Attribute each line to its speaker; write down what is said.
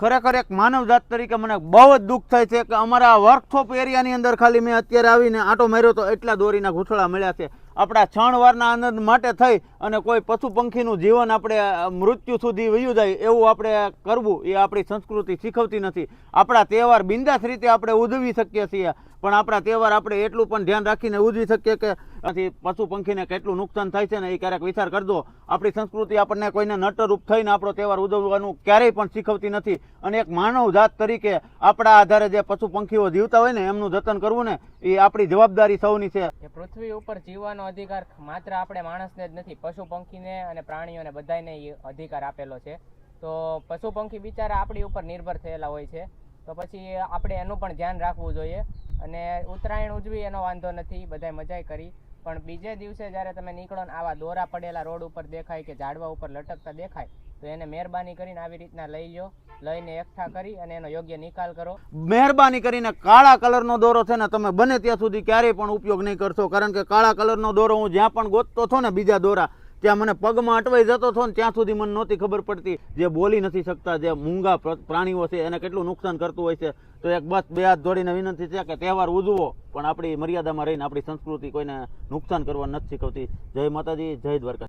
Speaker 1: ખરેખર એક માનવજાત તરીકે મને બહુ જ દુઃખ થાય છે કે અમારા વર્કશોપ એરિયાની અંદર ખાલી મેં અત્યારે આવીને આંટો માર્યો તો એટલા દોરીના ઘૂંસળા મળ્યા છે. આપણા ક્ષણવારના આનંદ માટે થઈ અને કોઈ પશુ પંખીનું જીવન આપણે મૃત્યુ સુધી વયું જાય એવું આપણે કરવું એ આપણી સંસ્કૃતિ શીખવતી નથી. આપણા તહેવાર બિંદાસ રીતે આપણે ઉજવી શકીએ છીએ, પણ આપણા તહેવાર આપણે એટલું પણ ધ્યાન રાખીને ઉજવી શકીએ કે આથી પશુ પંખીને કેટલું નુકસાન થાય છે ને એ ક્યારેક વિચાર કરજો. આપણી સંસ્કૃતિ આપણને કોઈને નટરૂપ થઈને આપણો તહેવાર ઉજવવાનું ક્યારેય પણ શીખવતી નથી. અને એક માનવ જાત તરીકે આપણા આધારે જે પશુ પંખીઓ જીવતા હોય ને એમનું જતન કરવું ને એ આપણી જવાબદારી સૌની છે.
Speaker 2: પૃથ્વી ઉપર જીવવાનો અધિકાર માત્ર આપણે માણસને જ નથી, પશુ પંખીને અને પ્રાણીઓને બધાને અધિકાર આપેલો છે. તો પશુ પંખી બિચારા આપણી ઉપર નિર્ભર થયેલા હોય છે, તો પછી આપણે એનું પણ ધ્યાન રાખવું જોઈએ. અને ઉત્તરાયણ ઉજવી એનો વાંધો નથી, બધાય મજાય કરી, પણ બીજે દિવસે જ્યારે તમે નીકળો ને આવા દોરા પડેલા રોડ ઉપર દેખાય કે ઝાડવા ઉપર લટકતા દેખાય તો એને મહેરબાની કરીને આવી રીતના લઈને એકઠા કરી અને એનો યોગ્ય નિકાલ કરો.
Speaker 1: મહેરબાની કરીને કાળા કલરનો દોરો છે ને તમે બને ત્યાં સુધી ક્યારેય પણ ઉપયોગ નહીં કરશો, કારણ કે કાળા કલરનો દોરો હું જ્યાં પણ ગોતતો હતો ને બીજા દોરા, ત્યાં મને પગમાં અટવાઈ જતો હતો ને ત્યાં સુધી મને નહોતી ખબર પડતી જે બોલી નથી શકતા, જે મૂંગા પ્રાણીઓ છે એને કેટલું નુકસાન કરતું હોય છે. તો એક બસ બે હાથ જોડીને વિનંતી છે કે તહેવાર ઉજવો, પણ આપણી મર્યાદામાં રહીને આપણી સંસ્કૃતિ કોઈને નુકસાન કરવા નથી શીખવતી. જય માતાજી, જય દ્વારકા.